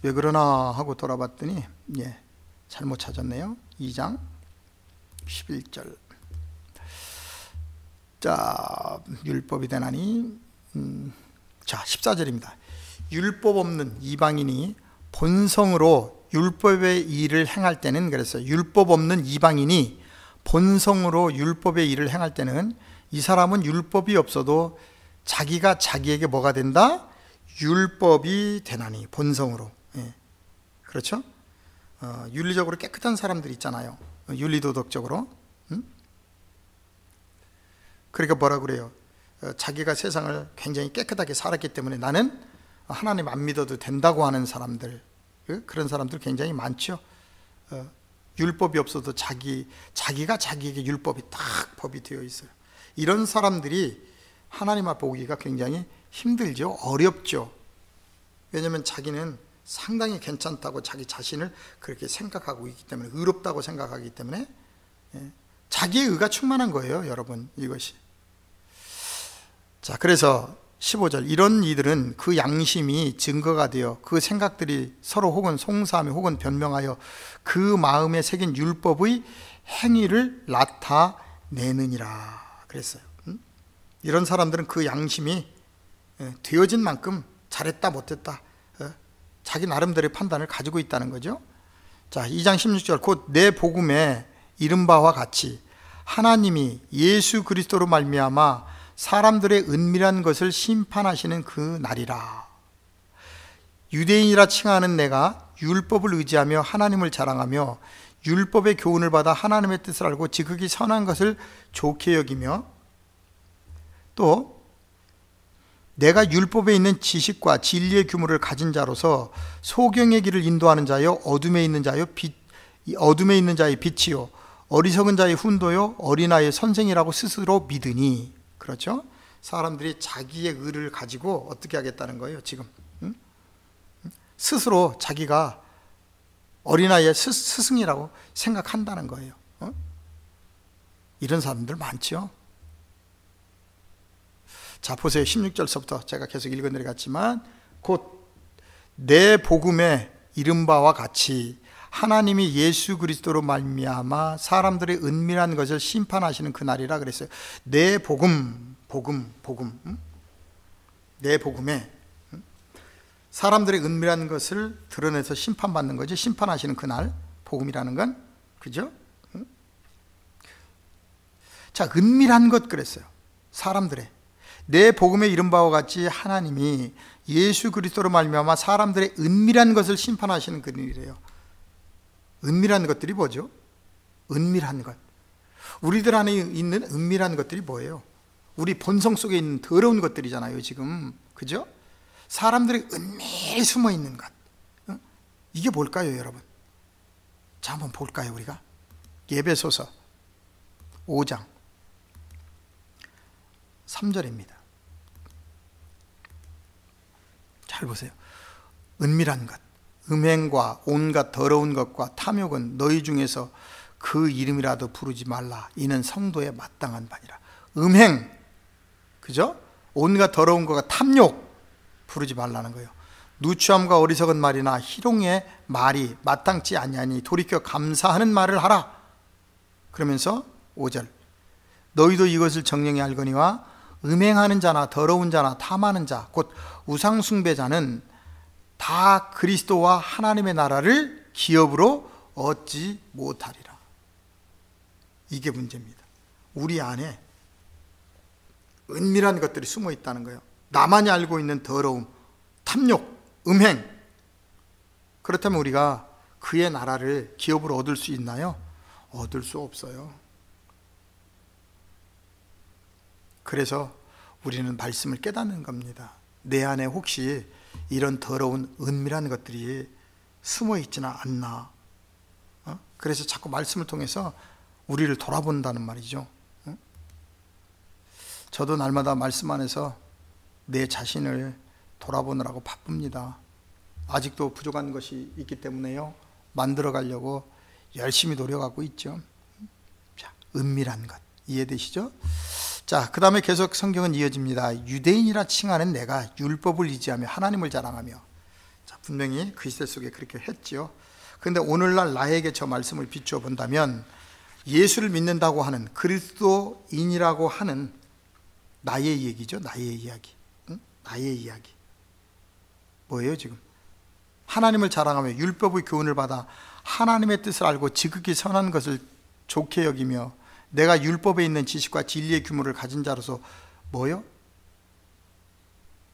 왜 그러나 하고 돌아봤더니 잘못 찾았네요. 2장 11절. 자, 율법이 되나니 자, 14절입니다. 율법 없는 이방인이 본성으로 율법의 일을 행할 때는, 그랬어요. 율법 없는 이방인이 본성으로 율법의 일을 행할 때는 이 사람은 율법이 없어도 자기가 자기에게 뭐가 된다? 율법이 되나니, 본성으로. 그렇죠? 윤리적으로 깨끗한 사람들 있잖아요. 윤리도덕적으로. 그러니까 뭐라 그래요? 자기가 세상을 굉장히 깨끗하게 살았기 때문에 나는 하나님 안 믿어도 된다고 하는 사람들, 그런 사람들 굉장히 많죠. 율법이 없어도 자기가 자기에게 율법이 딱 법이 되어 있어요. 이런 사람들이 하나님 앞에 오기가 굉장히 힘들죠. 어렵죠. 왜냐하면 자기는 상당히 괜찮다고 자기 자신을 그렇게 생각하고 있기 때문에, 의롭다고 생각하기 때문에 자기의 의가 충만한 거예요, 여러분. 이것이. 자, 그래서 15절, 이런 이들은 그 양심이 증거가 되어 그 생각들이 서로 혹은 송사하며 혹은 변명하여 그 마음에 새긴 율법의 행위를 나타내느니라 그랬어요. 이런 사람들은 그 양심이 되어진 만큼 잘했다 못했다 자기 나름대로의 판단을 가지고 있다는 거죠. 자, 2장 16절, 곧 내 복음에 이른 바와 같이 하나님이 예수 그리스도로 말미암아 사람들의 은밀한 것을 심판하시는 그 날이라. 유대인이라 칭하는 내가 율법을 의지하며 하나님을 자랑하며 율법의 교훈을 받아 하나님의 뜻을 알고 지극히 선한 것을 좋게 여기며, 또 내가 율법에 있는 지식과 진리의 규모를 가진 자로서 소경의 길을 인도하는 자여 어둠에 있는 자의 빛이요 어리석은 자의 훈도요 어린아이의 선생이라고 스스로 믿으니. 그렇죠? 사람들이 자기의 의를 가지고 어떻게 하겠다는 거예요, 지금. 스스로 자기가 어린아이의 스승이라고 생각한다는 거예요. 이런 사람들 많죠. 자, 보세요. 16절서부터 제가 계속 읽어내려갔지만 곧 내 복음에 이른 바와 같이 하나님이 예수 그리스도로 말미암아 사람들의 은밀한 것을 심판하시는 그날이라 그랬어요. 내 복음. 내 복음에 사람들의 은밀한 것을 드러내서 심판받는 거지. 심판하시는 그날, 복음이라는 건, 그죠? 자, 은밀한 것 그랬어요. 사람들의. 내 복음에 이른 바와 같이 하나님이 예수 그리스도로 말미암아 사람들의 은밀한 것을 심판하시는 그날이래요. 은밀한 것들이 뭐죠? 은밀한 것. 우리들 안에 있는 은밀한 것들이 뭐예요? 우리 본성 속에 있는 더러운 것들이잖아요, 지금. 그죠? 사람들이 은밀히 숨어 있는 것. 이게 뭘까요, 여러분? 자, 한번 볼까요, 우리가? 에베소서 5장 3절입니다. 잘 보세요. 은밀한 것, 음행과 온갖 더러운 것과 탐욕은 너희 중에서 그 이름이라도 부르지 말라. 이는 성도에 마땅한 바니라. 음행, 그죠? 온갖 더러운 것과 탐욕 부르지 말라는 거예요. 누추함과 어리석은 말이나 희롱의 말이 마땅치 아니하니 돌이켜 감사하는 말을 하라. 그러면서 5절 너희도 이것을 정령히 알거니와 음행하는 자나 더러운 자나 탐하는 자 곧 우상 숭배자는 다 그리스도와 하나님의 나라를 기업으로 얻지 못하리라. 이게 문제입니다. 우리 안에 은밀한 것들이 숨어 있다는 거예요. 나만이 알고 있는 더러움, 탐욕, 음행. 그렇다면 우리가 그의 나라를 기업으로 얻을 수 있나요? 얻을 수 없어요. 그래서 우리는 말씀을 깨닫는 겁니다. 내 안에 혹시 이런 더러운 은밀한 것들이 숨어 있지는 않나? 그래서 자꾸 말씀을 통해서 우리를 돌아본다는 말이죠. 저도 날마다 말씀 안에서 내 자신을 돌아보느라고 바쁩니다. 아직도 부족한 것이 있기 때문에요. 만들어 가려고 열심히 노력하고 있죠. 자, 은밀한 것 이해되시죠? 자, 그 다음에 계속 성경은 이어집니다. 유대인이라 칭하는 내가 율법을 의지하며 하나님을 자랑하며. 자, 분명히 그 시대 속에 그렇게 했죠. 그런데 오늘날 나에게 저 말씀을 비추어 본다면 예수를 믿는다고 하는 그리스도인이라고 하는 나의 얘기죠. 나의 이야기. 나의 이야기. 뭐예요 지금? 하나님을 자랑하며 율법의 교훈을 받아 하나님의 뜻을 알고 지극히 선한 것을 좋게 여기며 내가 율법에 있는 지식과 진리의 규모를 가진 자로서 뭐요?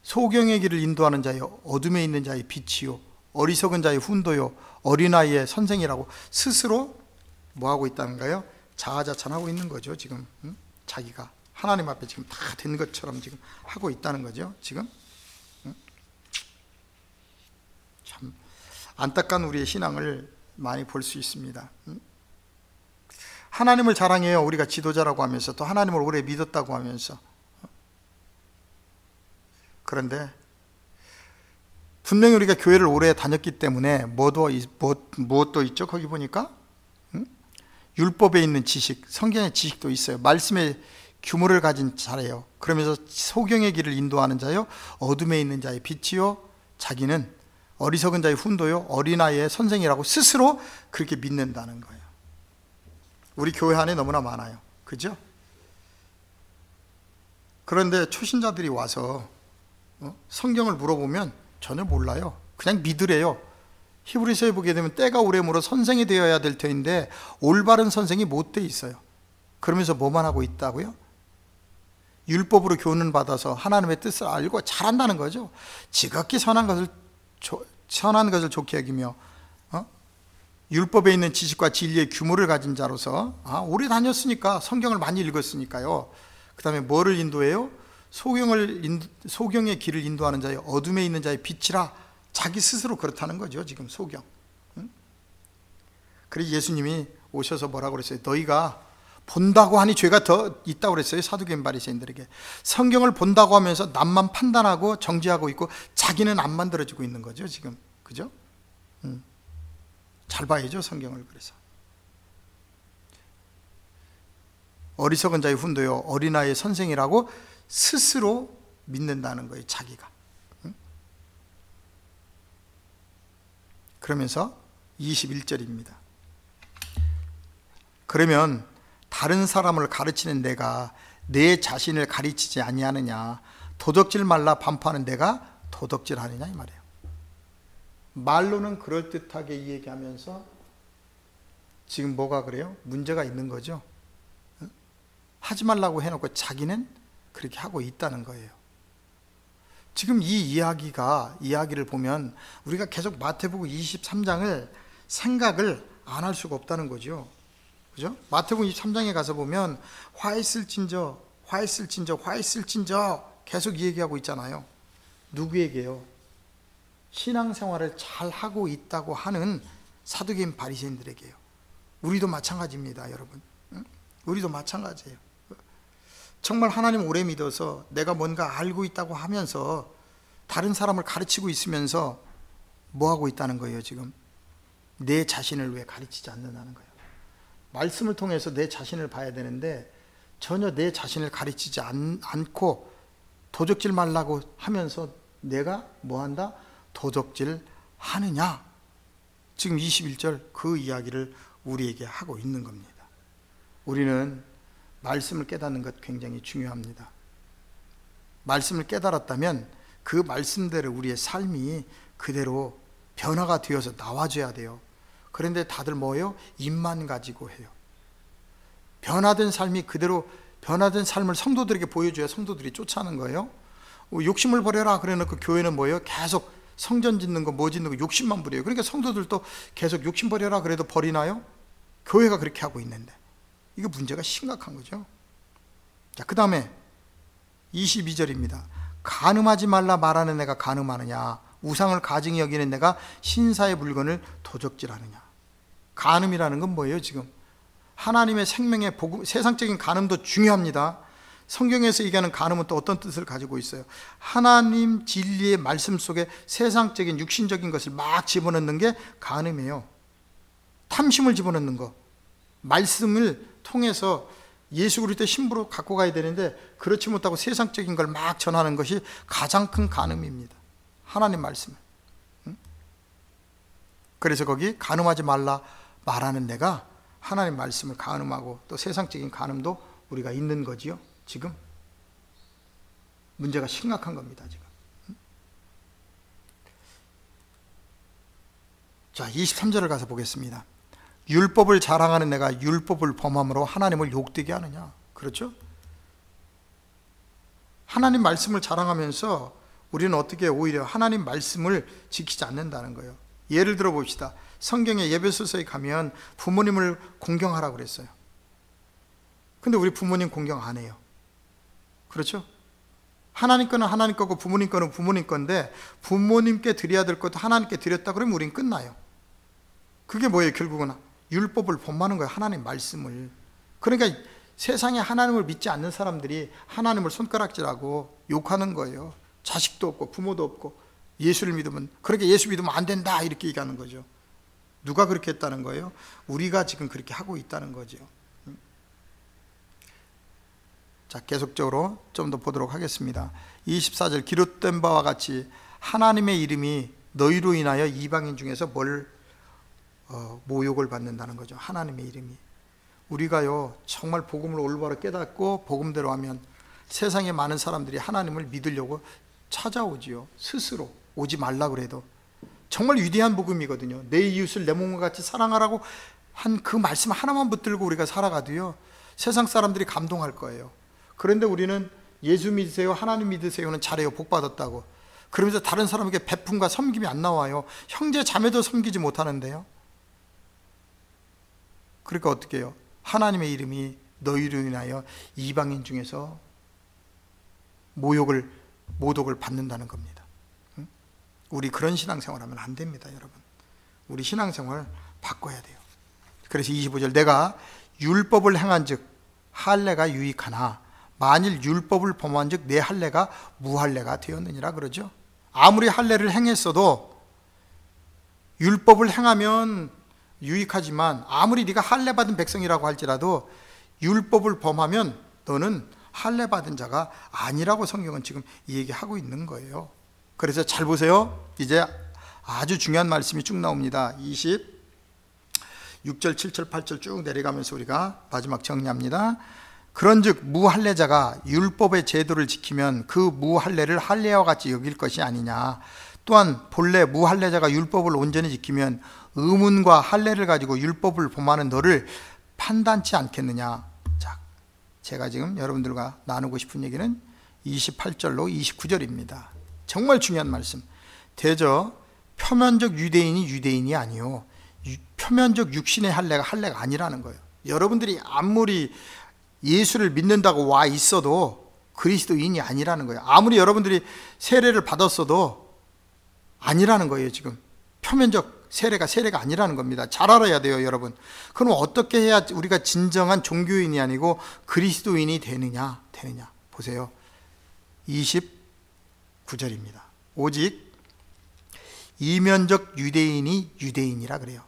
소경의 길을 인도하는 자요 어둠에 있는 자의 빛이요 어리석은 자의 훈도요 어린아이의 선생이라고 스스로 뭐하고 있다는가요? 자아자찬하고 있는 거죠 지금. 자기가 하나님 앞에 지금 다 된 것처럼 지금 하고 있다는 거죠 지금. 참 안타까운 우리의 신앙을 많이 볼 수 있습니다. 하나님을 자랑해요. 우리가 지도자라고 하면서 또 하나님을 오래 믿었다고 하면서. 그런데 분명히 우리가 교회를 오래 다녔기 때문에 무엇도 있죠? 거기 보니까 율법에 있는 지식, 성경의 지식도 있어요. 말씀의 규모를 가진 자래요. 그러면서 소경의 길을 인도하는 자요 어둠에 있는 자의 빛이요 자기는 어리석은 자의 훈도요 어린아이의 선생이라고 스스로 그렇게 믿는다는 거예요. 우리 교회 안에 너무나 많아요. 그죠? 그런데 초신자들이 와서 성경을 물어보면 전혀 몰라요. 그냥 믿으래요. 히브리서에 보게 되면 때가 오래므로 선생이 되어야 될 터인데 올바른 선생이 못 돼 있어요. 그러면서 뭐만 하고 있다고요? 율법으로 교훈을 받아서 하나님의 뜻을 알고 잘한다는 거죠. 지극히 선한 것을 좋게 여기며 율법에 있는 지식과 진리의 규모를 가진 자로서 오래 다녔으니까 성경을 많이 읽었으니까요. 그 다음에 뭐를 인도해요? 소경의 길을 인도하는 자의 어둠에 있는 자의 빛이라 자기 스스로 그렇다는 거죠 지금 소경. 그래서 예수님이 오셔서 뭐라고 그랬어요? 너희가 본다고 하니 죄가 더 있다고 그랬어요 사두개인 바리새인들에게. 성경을 본다고 하면서 남만 판단하고 정죄하고 있고 자기는 안 만들어지고 있는 거죠 지금. 그죠? 잘 봐야죠, 성경을. 그래서 어리석은 자의 훈도요 어린아이의 선생이라고 스스로 믿는다는 거예요, 자기가. 그러면서 21절입니다. 그러면 다른 사람을 가르치는 내가 내 자신을 가르치지 아니하느냐, 도적질 말라 반포하는 내가 도덕질하느냐, 이 말이에요. 말로는 그럴듯하게 이 얘기하면서 지금 뭐가 그래요? 문제가 있는 거죠. 하지 말라고 해놓고 자기는 그렇게 하고 있다는 거예요. 지금 이 이야기를 보면 우리가 계속 마태복음 23장을 생각을 안 할 수가 없다는 거죠. 그죠? 마태복음 23장에 가서 보면 화했을진저 계속 이 얘기하고 있잖아요. 누구에게요? 신앙생활을 잘 하고 있다고 하는 사두개인 바리새인들에게요. 우리도 마찬가지입니다, 여러분. 우리도 마찬가지예요. 정말 하나님 오래 믿어서 내가 뭔가 알고 있다고 하면서 다른 사람을 가르치고 있으면서 뭐 하고 있다는 거예요, 지금? 내 자신을 왜 가르치지 않는다는 거예요. 말씀을 통해서 내 자신을 봐야 되는데 전혀 내 자신을 가르치지 않고 도적질 말라고 하면서 내가 뭐 한다? 도적질 하느냐? 지금 21절 그 이야기를 우리에게 하고 있는 겁니다. 우리는 말씀을 깨닫는 것 굉장히 중요합니다. 말씀을 깨달았다면 그 말씀대로 우리의 삶이 그대로 변화가 되어서 나와줘야 돼요. 그런데 다들 뭐예요? 입만 가지고 해요. 변화된 삶이 그대로 변화된 삶을 성도들에게 보여줘야 성도들이 쫓아하는 거예요. 욕심을 버려라 그래놓고 교회는 뭐예요? 계속 성전 짓는 거, 뭐 짓는 거 욕심만 부려요. 그러니까 성도들도 계속 욕심 버려라 그래도 버리나요? 교회가 그렇게 하고 있는데 이거 문제가 심각한 거죠. 자, 그 다음에 22절입니다. 간음하지 말라 말하는 내가 간음하느냐, 우상을 가증히 여기는 내가 신사의 물건을 도적질하느냐. 간음이라는 건 뭐예요? 지금 하나님의 생명의 복음, 세상적인 간음도 중요합니다. 성경에서 얘기하는 간음은 또 어떤 뜻을 가지고 있어요? 하나님 진리의 말씀 속에 세상적인 육신적인 것을 막 집어넣는 게 간음이에요. 탐심을 집어넣는 거, 말씀을 통해서 예수 그리스도의 신부로 갖고 가야 되는데 그렇지 못하고 세상적인 걸 막 전하는 것이 가장 큰 간음입니다. 하나님 말씀을. 그래서 거기 간음하지 말라 말하는 내가 하나님 말씀을 간음하고 또 세상적인 간음도 우리가 있는 거지요. 지금 문제가 심각한 겁니다. 지금. 자, 23절을 가서 보겠습니다. 율법을 자랑하는 내가 율법을 범함으로 하나님을 욕되게 하느냐. 그렇죠? 하나님 말씀을 자랑하면서 우리는 어떻게 오히려 하나님 말씀을 지키지 않는다는 거예요. 예를 들어 봅시다. 성경에 예배소서에 가면 부모님을 공경하라고 그랬어요. 근데 우리 부모님 공경 안 해요. 그렇죠? 하나님 거는 하나님 거고 부모님 거는 부모님 건데 부모님께 드려야 될 것도 하나님께 드렸다 그러면 우린 끝나요. 그게 뭐예요? 결국은 율법을 범하는 거예요. 하나님 말씀을. 그러니까 세상에 하나님을 믿지 않는 사람들이 하나님을 손가락질하고 욕하는 거예요. 자식도 없고 부모도 없고 예수를 믿으면, 그렇게 예수 믿으면 안 된다 이렇게 얘기하는 거죠. 누가 그렇게 했다는 거예요? 우리가 지금 그렇게 하고 있다는 거죠. 자, 계속적으로 좀 더 보도록 하겠습니다. 24절 기록된 바와 같이 하나님의 이름이 너희로 인하여 이방인 중에서 모욕을 받는다는 거죠. 하나님의 이름이. 우리가요 정말 복음을 올바로 깨닫고 복음대로 하면 세상에 많은 사람들이 하나님을 믿으려고 찾아오지요. 스스로 오지 말라 그래도. 정말 위대한 복음이거든요. 내 이웃을 내 몸과 같이 사랑하라고 한 그 말씀 하나만 붙들고 우리가 살아가도요 세상 사람들이 감동할 거예요. 그런데 우리는 예수 믿으세요, 하나님 믿으세요는 잘해요, 복 받았다고. 그러면서 다른 사람에게 베품과 섬김이 안 나와요. 형제 자매도 섬기지 못하는데요. 그러니까 어떻게 해요? 하나님의 이름이 너희로 인하여 이방인 중에서 모독을 받는다는 겁니다. 우리 그런 신앙생활 하면 안 됩니다, 여러분. 우리 신앙생활 바꿔야 돼요. 그래서 25절 내가 율법을 행한 즉 할례가 유익하나 만일 율법을 범한 즉 내 할례가 무할례가 되었느니라 그러죠. 아무리 할례를 행했어도 율법을 행하면 유익하지만 아무리 네가 할례 받은 백성이라고 할지라도 율법을 범하면 너는 할례 받은 자가 아니라고 성경은 지금 얘기하고 있는 거예요. 그래서 잘 보세요. 이제 아주 중요한 말씀이 쭉 나옵니다. 26절, 7절, 8절 쭉 내려가면서 우리가 마지막 정리합니다. 그런즉 무할례자가 율법의 제도를 지키면 그 무할례를 할례와 같이 여길 것이 아니냐. 또한 본래 무할례자가 율법을 온전히 지키면 의문과 할례를 가지고 율법을 범하는 너를 판단치 않겠느냐. 자, 제가 지금 여러분들과 나누고 싶은 얘기는 28절로 29절입니다. 정말 중요한 말씀. 대저 표면적 유대인이 유대인이 아니요, 표면적 육신의 할례가 할례가 아니라는 거예요. 여러분들이 아무리 예수를 믿는다고 와 있어도 그리스도인이 아니라는 거예요. 아무리 여러분들이 세례를 받았어도 아니라는 거예요. 지금 표면적 세례가 아니라는 겁니다. 잘 알아야 돼요, 여러분. 그럼 어떻게 해야 우리가 진정한 종교인이 아니고 그리스도인이 되느냐? 보세요. 29절입니다. 오직 이면적 유대인이 유대인이라 그래요.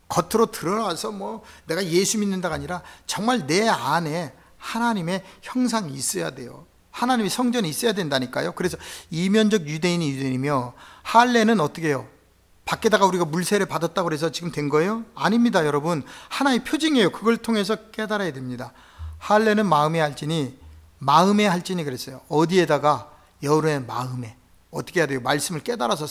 겉으로 드러나서 뭐 내가 예수 믿는다가 아니라 정말 내 안에 하나님의 형상이 있어야 돼요. 하나님의 성전이 있어야 된다니까요. 그래서 이면적 유대인이 유대인이며, 할례는 어떻게 해요? 밖에다가 우리가 물세례 받았다고 해서 지금 된 거예요? 아닙니다, 여러분. 하나의 표징이에요. 그걸 통해서 깨달아야 됩니다. 할례는 마음에 할지니 그랬어요. 어디에다가? 여러분의 마음에. 어떻게 해야 돼요? 말씀을 깨달아서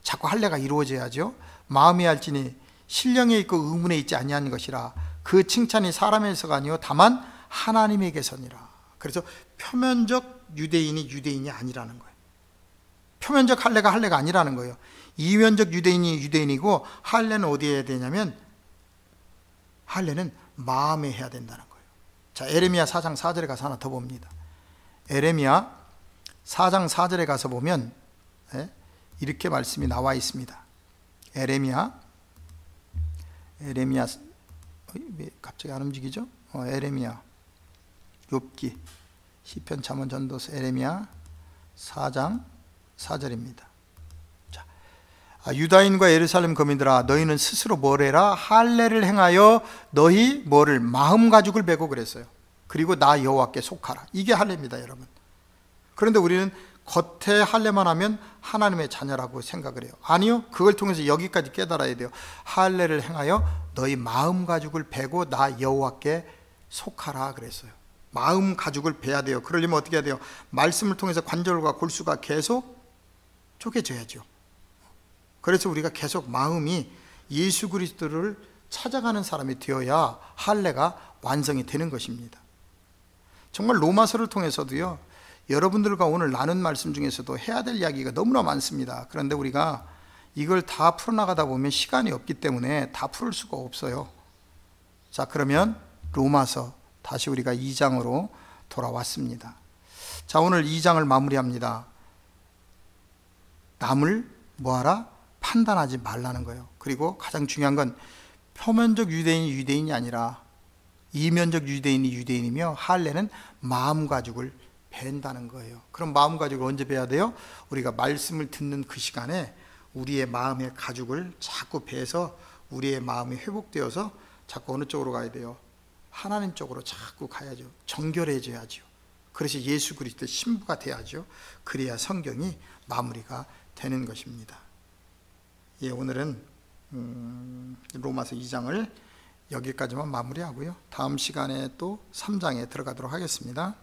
자꾸 할례가 이루어져야죠. 마음에 할지니 신령에 있고 의문에 있지 아니한 것이라. 그 칭찬이 사람에서가 아니요 다만 하나님에게서니라. 그래서 표면적 유대인이 유대인이 아니라는 거예요. 표면적 할례가 아니라는 거예요. 이면적 유대인이 유대인이고, 할례는 어디에 해야 되냐면 할례는 마음에 해야 된다는 거예요. 자, 에레미야 4장 4절에 가서 하나 더 봅니다. 에레미야 4장 4절에 가서 보면 이렇게 말씀이 나와 있습니다. 에레미야 왜 갑자기 안 움직이죠? 에레미야, 욥기, 시편, 잠언, 전도서, 에레미야 4장 4절입니다. 자, 유다인과 예루살렘 거민들아, 너희는 스스로 뭐래라? 할례를 행하여 너희 뭐를? 마음 가죽을 베고 그랬어요. 그리고 나 여호와께 속하라. 이게 할례입니다, 여러분. 그런데 우리는 겉에 할례만 하면 하나님의 자녀라고 생각을 해요. 아니요, 그걸 통해서 여기까지 깨달아야 돼요. 할례를 행하여 너희 마음 가죽을 베고 나 여호와께 속하라 그랬어요. 마음 가죽을 베야 돼요. 그러려면 어떻게 해야 돼요? 말씀을 통해서 관절과 골수가 계속 쪼개져야죠. 그래서 우리가 계속 마음이 예수 그리스도를 찾아가는 사람이 되어야 할례가 완성이 되는 것입니다. 정말 로마서를 통해서도요, 여러분들과 오늘 나눈 말씀 중에서도 해야 될 이야기가 너무나 많습니다. 그런데 우리가 이걸 다 풀어나가다 보면 시간이 없기 때문에 다 풀을 수가 없어요. 자, 그러면 로마서 다시 우리가 2장으로 돌아왔습니다. 자, 오늘 2장을 마무리합니다. 남을 뭐하라? 판단하지 말라는 거예요. 그리고 가장 중요한 건 표면적 유대인이 유대인이 아니라 이면적 유대인이 유대인이며, 할례는 마음 가죽을 벤다는 거예요. 그럼 마음 가죽을 언제 베야 돼요? 우리가 말씀을 듣는 그 시간에 우리의 마음의 가죽을 자꾸 베서 우리의 마음이 회복되어서 자꾸 어느 쪽으로 가야 돼요? 하나님 쪽으로 자꾸 가야죠. 정결해져야죠. 그래서 예수 그리스도의 신부가 돼야죠. 그래야 성경이 마무리가 되는 것입니다. 예, 오늘은 로마서 2장을 여기까지만 마무리하고요. 다음 시간에 또 3장에 들어가도록 하겠습니다.